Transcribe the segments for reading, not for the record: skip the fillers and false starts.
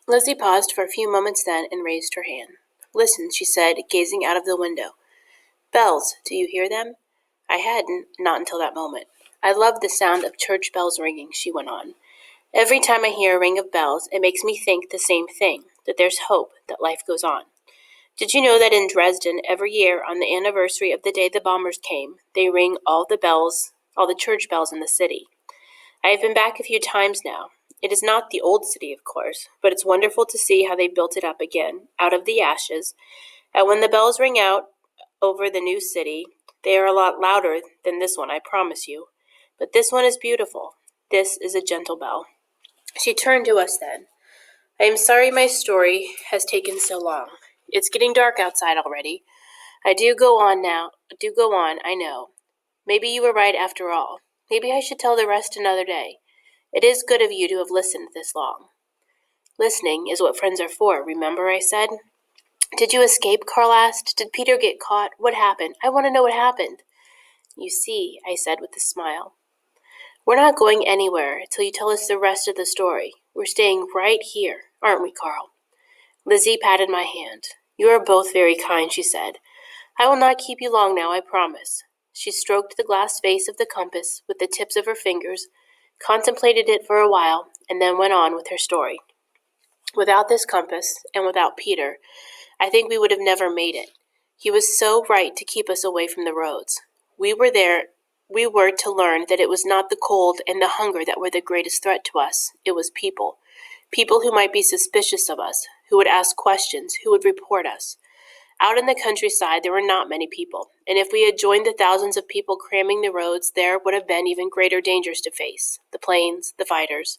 Lizzie paused for a few moments then and raised her hand. "Listen," she said, gazing out of the window. "Bells, do you hear them?" I hadn't, not until that moment. "I love the sound of church bells ringing," she went on. "Every time I hear a ring of bells, it makes me think the same thing, that there's hope, that life goes on. Did you know that in Dresden, every year on the anniversary of the day the bombers came, they ring all the church bells in the city? I have been back a few times now. It is not the old city, of course, but it's wonderful to see how they built it up again, out of the ashes. And when the bells ring out over the new city, they are a lot louder than this one, I promise you. But this one is beautiful. This is a gentle bell." She turned to us then. "I am sorry my story has taken so long. It's getting dark outside already. I do go on, I know. Maybe you were right after all. Maybe I should tell the rest another day. It is good of you to have listened this long." "Listening is what friends are for, remember," I said. "Did you escape?" Carl asked. "Did Peter get caught? What happened? I want to know what happened." "You see," I said with a smile, "we're not going anywhere till you tell us the rest of the story. We're staying right here, aren't we, Carl?" Lizzie patted my hand. "You are both very kind," she said. "I will not keep you long now, I promise." She stroked the glass face of the compass with the tips of her fingers, contemplated it for a while, and then went on with her story. "Without this compass, and without Peter, I think we would have never made it. He was so right to keep us away from the roads. We were to learn that it was not the cold and the hunger that were the greatest threat to us. It was people. People who might be suspicious of us, who would ask questions, who would report us. Out in the countryside, there were not many people, and if we had joined the thousands of people cramming the roads, there would have been even greater dangers to face. The planes, the fighters.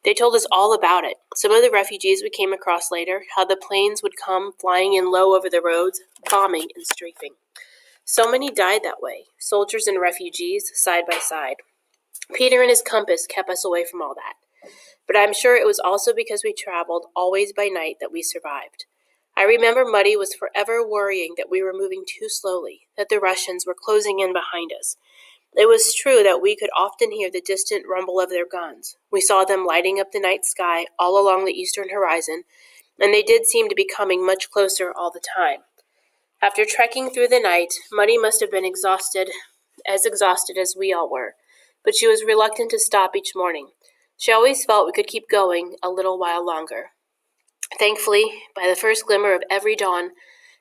They told us all about it. Some of the refugees we came across later, how the planes would come flying in low over the roads, bombing and strafing. So many died that way, soldiers and refugees, side by side. Peter and his compass kept us away from all that. But I'm sure it was also because we traveled always by night that we survived. I remember Muddy was forever worrying that we were moving too slowly, that the Russians were closing in behind us. It was true that we could often hear the distant rumble of their guns. We saw them lighting up the night sky all along the eastern horizon, and they did seem to be coming much closer all the time. After trekking through the night, Muddy must have been exhausted as we all were, but she was reluctant to stop each morning. She always felt we could keep going a little while longer. Thankfully, by the first glimmer of every dawn,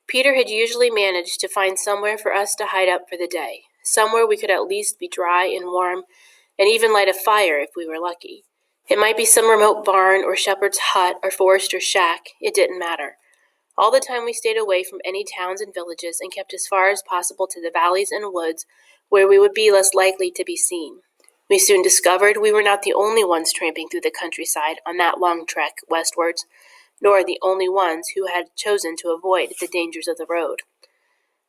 Peter had usually managed to find somewhere for us to hide up for the day, somewhere we could at least be dry and warm, and even light a fire if we were lucky. It might be some remote barn or shepherd's hut or forester's shack, it didn't matter. All the time we stayed away from any towns and villages and kept as far as possible to the valleys and woods where we would be less likely to be seen. We soon discovered we were not the only ones tramping through the countryside on that long trek westwards, nor the only ones who had chosen to avoid the dangers of the road.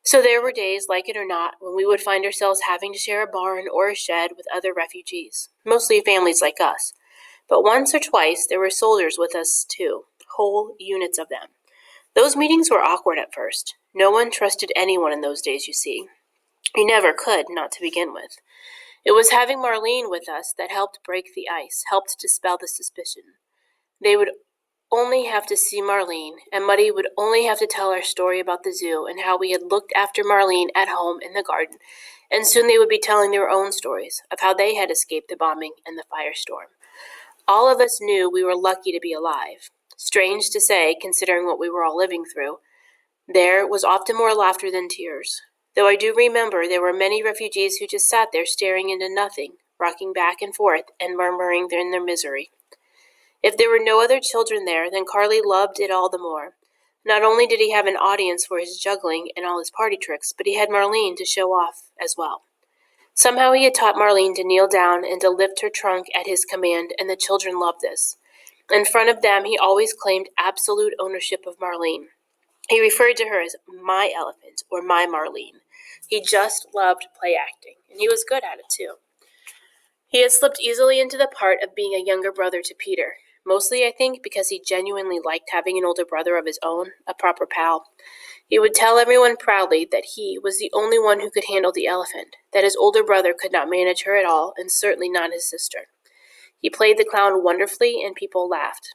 So there were days, like it or not, when we would find ourselves having to share a barn or a shed with other refugees, mostly families like us. But once or twice there were soldiers with us too, whole units of them. Those meetings were awkward at first. No one trusted anyone in those days, you see. You never could, not to begin with. It was having Marlene with us that helped break the ice, helped dispel the suspicion. They would only have to see Marlene, and Muddy would only have to tell our story about the zoo and how we had looked after Marlene at home in the garden, and soon they would be telling their own stories of how they had escaped the bombing and the firestorm. All of us knew we were lucky to be alive. Strange to say, considering what we were all living through. There was often more laughter than tears, though I do remember there were many refugees who just sat there staring into nothing, rocking back and forth and murmuring in their misery. If there were no other children there, then Carly loved it all the more. Not only did he have an audience for his juggling and all his party tricks, but he had Marlene to show off as well. Somehow he had taught Marlene to kneel down and to lift her trunk at his command, and the children loved this. In front of them, he always claimed absolute ownership of Marlene. He referred to her as my elephant or my Marlene. He just loved play acting, and he was good at it too. He had slipped easily into the part of being a younger brother to Peter, mostly, I think, because he genuinely liked having an older brother of his own, a proper pal. He would tell everyone proudly that he was the only one who could handle the elephant, that his older brother could not manage her at all, and certainly not his sister. He played the clown wonderfully, and people laughed.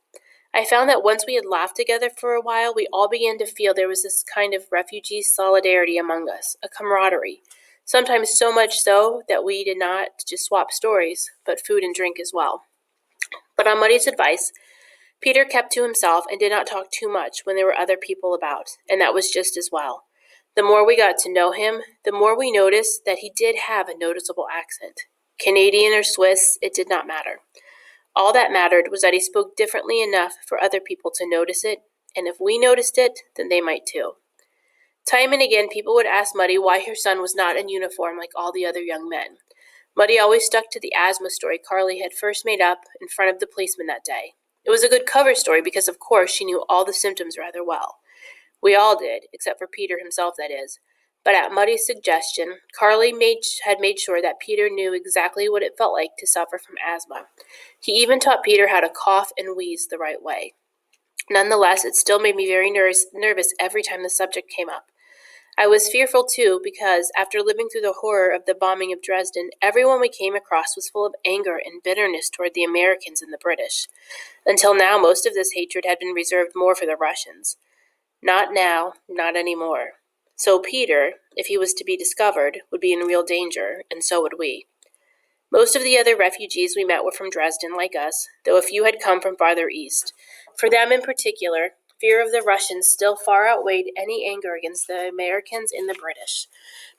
I found that once we had laughed together for a while, we all began to feel there was this kind of refugee solidarity among us, a camaraderie. Sometimes so much so that we did not just swap stories, but food and drink as well. But on Muddy's advice, Peter kept to himself and did not talk too much when there were other people about, and that was just as well. The more we got to know him, the more we noticed that he did have a noticeable accent. Canadian or Swiss, it did not matter. All that mattered was that he spoke differently enough for other people to notice it, and if we noticed it, then they might too. Time and again, people would ask Muddy why her son was not in uniform like all the other young men. Muddy always stuck to the asthma story Carly had first made up in front of the policeman that day. It was a good cover story because, of course, she knew all the symptoms rather well. We all did, except for Peter himself, that is. But at Muddy's suggestion, Carly had made sure that Peter knew exactly what it felt like to suffer from asthma. He even taught Peter how to cough and wheeze the right way. Nonetheless, it still made me very nervous every time the subject came up. I was fearful, too, because after living through the horror of the bombing of Dresden, everyone we came across was full of anger and bitterness toward the Americans and the British. Until now, most of this hatred had been reserved more for the Russians. Not now, not anymore. So Peter, if he was to be discovered, would be in real danger, and so would we. Most of the other refugees we met were from Dresden, like us, though a few had come from farther east. For them in particular, fear of the Russians still far outweighed any anger against the Americans and the British.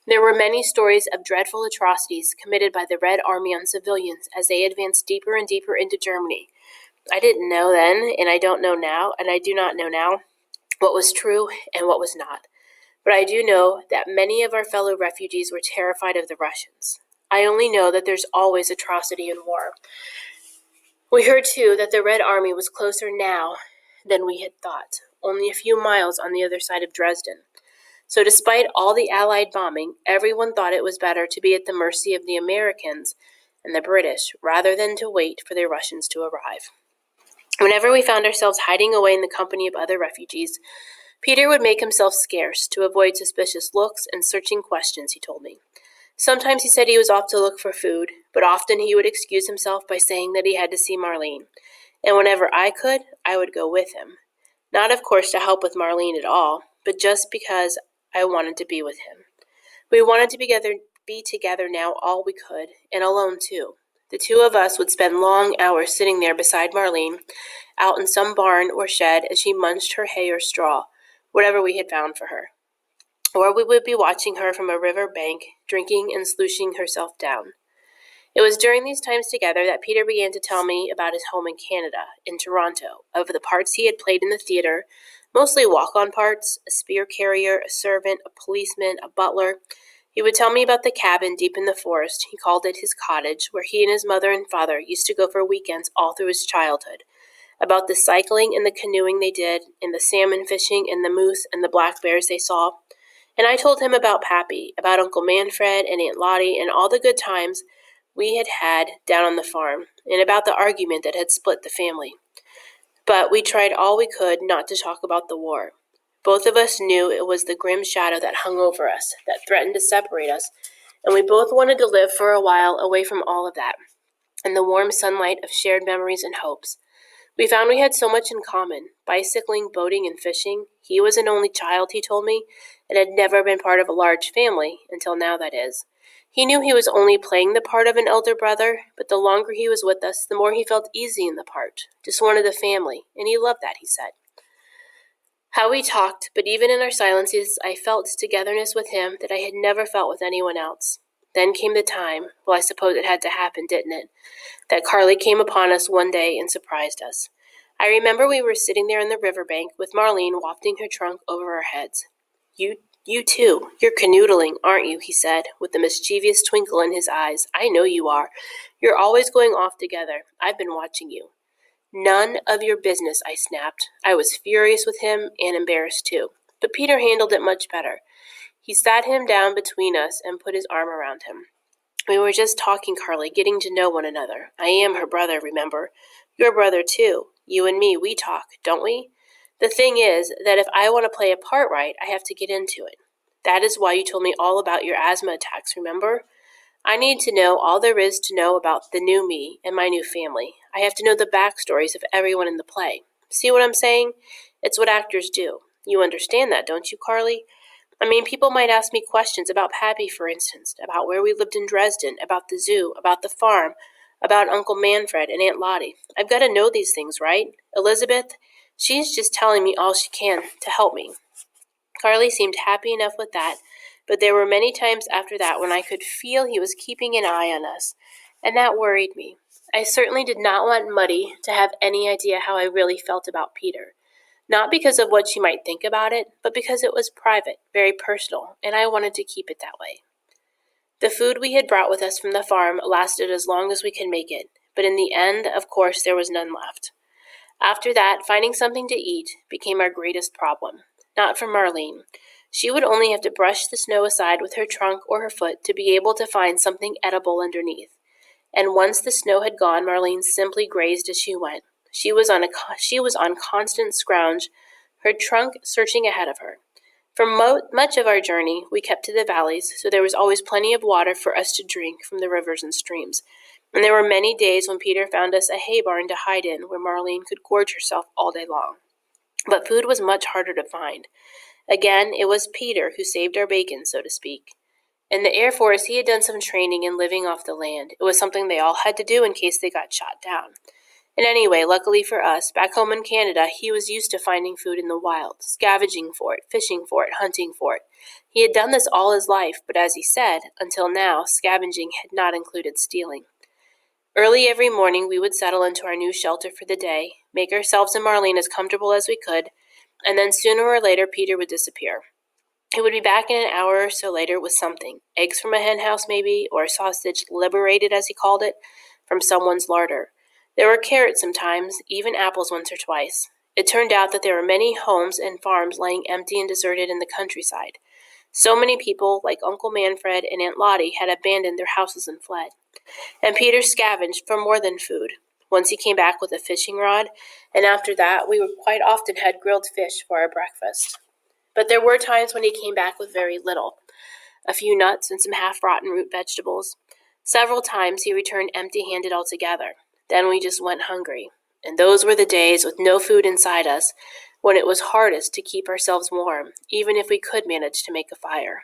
There were many stories of dreadful atrocities committed by the Red Army on civilians as they advanced deeper and deeper into Germany. I didn't know then, and I don't know now, and I do not know now, what was true and what was not. But I do know that many of our fellow refugees were terrified of the Russians. I only know that there's always atrocity in war. We heard, too, that the Red Army was closer now than we had thought, only a few miles on the other side of Dresden. So despite all the Allied bombing, everyone thought it was better to be at the mercy of the Americans and the British rather than to wait for the Russians to arrive. Whenever we found ourselves hiding away in the company of other refugees, Peter would make himself scarce to avoid suspicious looks and searching questions, he told me. Sometimes he said he was off to look for food, but often he would excuse himself by saying that he had to see Marlene. And whenever I could, I would go with him. Not, of course, to help with Marlene at all, but just because I wanted to be with him. We wanted to be together now all we could, and alone too. The two of us would spend long hours sitting there beside Marlene, out in some barn or shed as she munched her hay or straw, whatever we had found for her. Or we would be watching her from a river bank, drinking and slushing herself down. It was during these times together that Peter began to tell me about his home in Canada, in Toronto, of the parts he had played in the theater, mostly walk-on parts, a spear carrier, a servant, a policeman, a butler. He would tell me about the cabin deep in the forest, he called it his cottage, where he and his mother and father used to go for weekends all through his childhood, about the cycling and the canoeing they did, and the salmon fishing and the moose and the black bears they saw. And I told him about Pappy, about Uncle Manfred and Aunt Lottie, and all the good times we had had down on the farm, and about the argument that had split the family. But we tried all we could not to talk about the war. Both of us knew it was the grim shadow that hung over us, that threatened to separate us, and we both wanted to live for a while away from all of that, in the warm sunlight of shared memories and hopes. We found we had so much in common, bicycling, boating, and fishing. He was an only child, he told me, and had never been part of a large family, until now, that is. He knew he was only playing the part of an elder brother, but the longer he was with us, the more he felt easy in the part, just one of the family, and he loved that, he said. How we talked, but even in our silences, I felt togetherness with him that I had never felt with anyone else. Then came the time, well, I suppose it had to happen, didn't it, that Carly came upon us one day and surprised us. I remember we were sitting there on the riverbank with Marlene wafting her trunk over our heads. You too. You're canoodling, aren't you? He said, with a mischievous twinkle in his eyes. I know you are. You're always going off together. I've been watching you. None of your business, I snapped. I was furious with him and embarrassed too. But Peter handled it much better. He sat him down between us and put his arm around him. We were just talking, Carly, getting to know one another. I am her brother, remember? Your brother, too. You and me, we talk, don't we? The thing is that if I want to play a part right, I have to get into it. That is why you told me all about your asthma attacks, remember? I need to know all there is to know about the new me and my new family. I have to know the backstories of everyone in the play. See what I'm saying? It's what actors do. You understand that, don't you, Carly? I mean, people might ask me questions about Pappy, for instance, about where we lived in Dresden, about the zoo, about the farm, about Uncle Manfred and Aunt Lottie. I've got to know these things, right? Elizabeth, she's just telling me all she can to help me. Carly seemed happy enough with that, but there were many times after that when I could feel he was keeping an eye on us, and that worried me. I certainly did not want Muddy to have any idea how I really felt about Peter. Not because of what she might think about it, but because it was private, very personal, and I wanted to keep it that way. The food we had brought with us from the farm lasted as long as we could make it, but in the end, of course, there was none left. After that, finding something to eat became our greatest problem. Not for Marlene. She would only have to brush the snow aside with her trunk or her foot to be able to find something edible underneath. And once the snow had gone, Marlene simply grazed as she went. She was on constant scrounge, her trunk searching ahead of her. For much of our journey, we kept to the valleys, so there was always plenty of water for us to drink from the rivers and streams. And there were many days when Peter found us a hay barn to hide in, where Marlene could gorge herself all day long. But food was much harder to find. Again, it was Peter who saved our bacon, so to speak. In the Air Force, he had done some training in living off the land. It was something they all had to do in case they got shot down. And anyway, luckily for us, back home in Canada, he was used to finding food in the wild, scavenging for it, fishing for it, hunting for it. He had done this all his life, but as he said, until now, scavenging had not included stealing. Early every morning, we would settle into our new shelter for the day, make ourselves and Marlene as comfortable as we could, and then sooner or later Peter would disappear. He would be back in an hour or so later with something, eggs from a hen house maybe, or a sausage liberated, as he called it, from someone's larder. There were carrots sometimes, even apples once or twice. It turned out that there were many homes and farms lying empty and deserted in the countryside. So many people, like Uncle Manfred and Aunt Lottie, had abandoned their houses and fled. And Peter scavenged for more than food. Once he came back with a fishing rod, and after that we would quite often had grilled fish for our breakfast. But there were times when he came back with very little, a few nuts and some half-rotten root vegetables. Several times he returned empty-handed altogether. Then we just went hungry. And those were the days with no food inside us, when it was hardest to keep ourselves warm, even if we could manage to make a fire.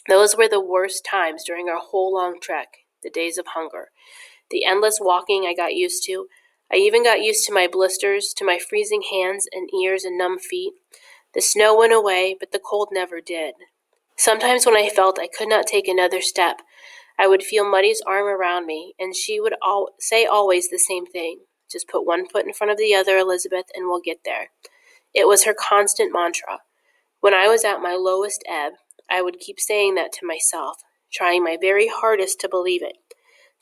Those were the worst times during our whole long trek, the days of hunger. The endless walking I got used to. I even got used to my blisters, to my freezing hands and ears and numb feet. The snow went away, but the cold never did. Sometimes when I felt I could not take another step, I would feel Muddy's arm around me, and she would say always the same thing. Just put one foot in front of the other, Elizabeth, and we'll get there. It was her constant mantra. When I was at my lowest ebb, I would keep saying that to myself, trying my very hardest to believe it.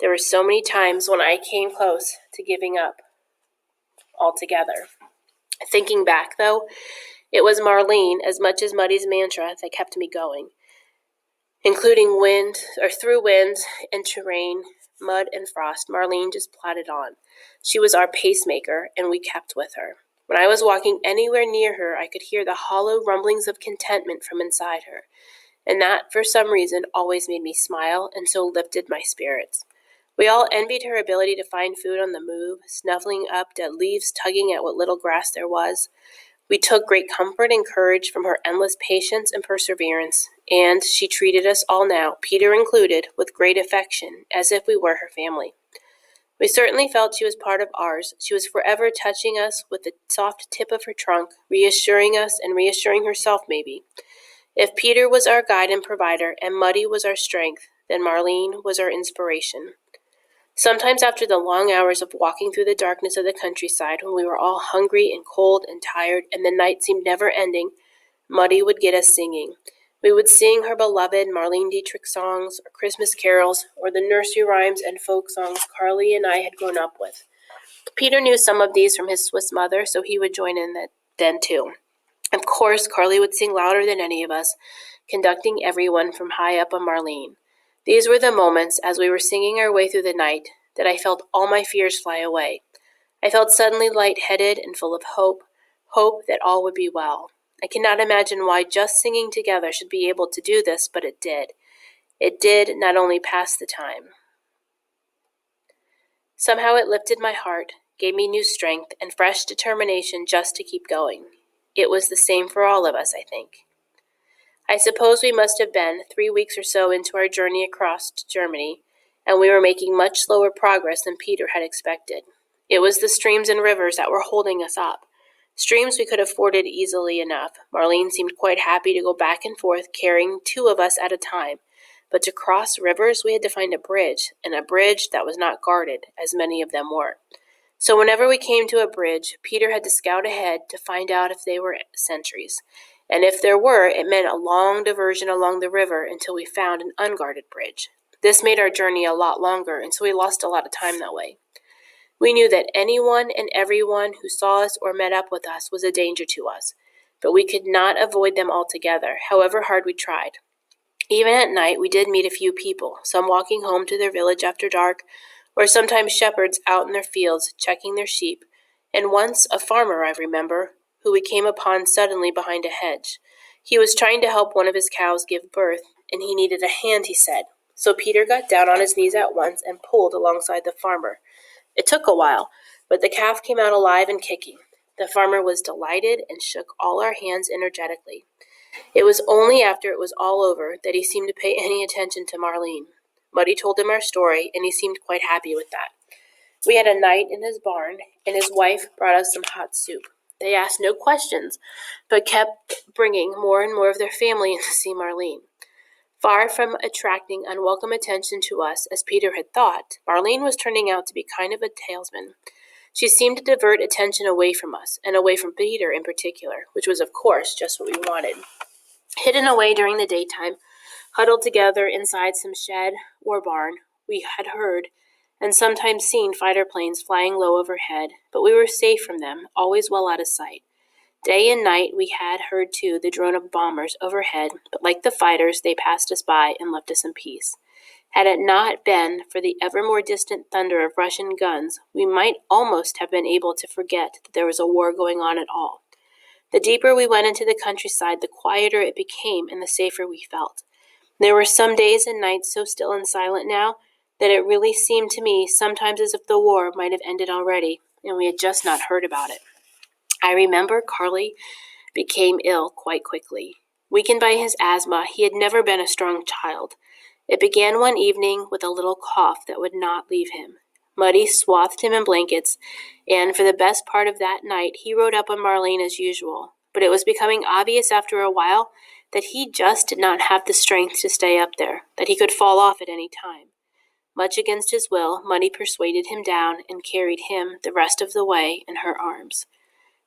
There were so many times when I came close to giving up altogether. Thinking back, though, it was Marlene, as much as Muddy's mantra, that kept me going. Including through winds and terrain, mud and frost, Marlene just plodded on. She was our pacemaker, and we kept with her. When I was walking anywhere near her, I could hear the hollow rumblings of contentment from inside her, and that, for some reason, always made me smile and so lifted my spirits. We all envied her ability to find food on the move, snuffling up dead leaves, tugging at what little grass there was. We took great comfort and courage from her endless patience and perseverance, and she treated us all now, Peter included, with great affection, as if we were her family. We certainly felt she was part of ours. She was forever touching us with the soft tip of her trunk, reassuring us and reassuring herself maybe. If Peter was our guide and provider, and Muddy was our strength, then Marlene was our inspiration. Sometimes after the long hours of walking through the darkness of the countryside, when we were all hungry and cold and tired, and the night seemed never ending, Muddy would get us singing. We would sing her beloved Marlene Dietrich songs, or Christmas carols, or the nursery rhymes and folk songs Carly and I had grown up with. Peter knew some of these from his Swiss mother, so he would join in then too. Of course, Carly would sing louder than any of us, conducting everyone from high up on Marlene. These were the moments, as we were singing our way through the night, that I felt all my fears fly away. I felt suddenly light-headed and full of hope that all would be well. I cannot imagine why just singing together should be able to do this, but it did. It did not only pass the time. Somehow it lifted my heart, gave me new strength and fresh determination just to keep going. It was the same for all of us, I think. I suppose we must have been 3 weeks or so into our journey across to Germany, and we were making much slower progress than Peter had expected. It was the streams and rivers that were holding us up. Streams we could have forded easily enough. Marlene seemed quite happy to go back and forth, carrying 2 of us at a time. But to cross rivers, we had to find a bridge, and a bridge that was not guarded, as many of them were. So whenever we came to a bridge, Peter had to scout ahead to find out if they were sentries. And if there were, it meant a long diversion along the river until we found an unguarded bridge. This made our journey a lot longer, and so we lost a lot of time that way. We knew that anyone and everyone who saw us or met up with us was a danger to us, but we could not avoid them altogether, however hard we tried. Even at night, we did meet a few people, some walking home to their village after dark, or sometimes shepherds out in their fields checking their sheep, and once a farmer, I remember, who we came upon suddenly behind a hedge. He was trying to help one of his cows give birth, and he needed a hand, he said. So Peter got down on his knees at once and pulled alongside the farmer. It took a while, but the calf came out alive and kicking. The farmer was delighted and shook all our hands energetically. It was only after it was all over that he seemed to pay any attention to Marlene. Muddy told him our story, and he seemed quite happy with that. We had a night in his barn, and his wife brought us some hot soup. They asked no questions, but kept bringing more and more of their family in to see Marlene. Far from attracting unwelcome attention to us, as Peter had thought, Marlene was turning out to be kind of a talesman. She seemed to divert attention away from us, and away from Peter in particular, which was, of course, just what we wanted. Hidden away during the daytime, huddled together inside some shed or barn, we had heard and sometimes seen fighter planes flying low overhead, but we were safe from them, always well out of sight. Day and night we had heard, too, the drone of bombers overhead, but like the fighters, they passed us by and left us in peace. Had it not been for the ever more distant thunder of Russian guns, we might almost have been able to forget that there was a war going on at all. The deeper we went into the countryside, the quieter it became and the safer we felt. There were some days and nights so still and silent now that it really seemed to me sometimes as if the war might have ended already, and we had just not heard about it. I remember Carly became ill quite quickly. Weakened by his asthma, he had never been a strong child. It began one evening with a little cough that would not leave him. Muddy swathed him in blankets, and for the best part of that night he rode up on Marlene as usual. But it was becoming obvious after a while that he just did not have the strength to stay up there, that he could fall off at any time. Much against his will, Muddy persuaded him down and carried him the rest of the way in her arms.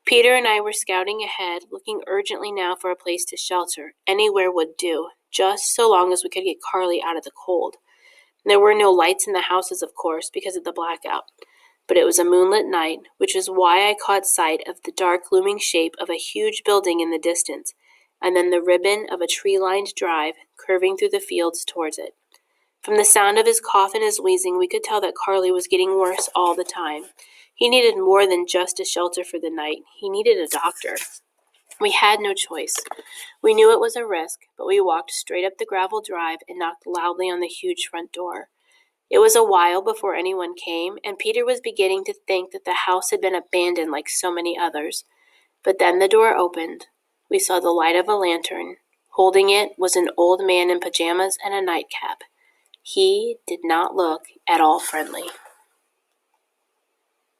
Peter and I were scouting ahead, looking urgently now for a place to shelter. Anywhere would do, just so long as we could get Carly out of the cold. There were no lights in the houses, of course, because of the blackout, but it was a moonlit night, which is why I caught sight of the dark looming shape of a huge building in the distance, and then the ribbon of a tree-lined drive curving through the fields towards it. From the sound of his cough and his wheezing, we could tell that Carly was getting worse all the time. He needed more than just a shelter for the night. He needed a doctor. We had no choice. We knew it was a risk, but we walked straight up the gravel drive and knocked loudly on the huge front door. It was a while before anyone came, and Peter was beginning to think that the house had been abandoned like so many others. But then the door opened. We saw the light of a lantern. Holding it was an old man in pajamas and a nightcap. He did not look at all friendly.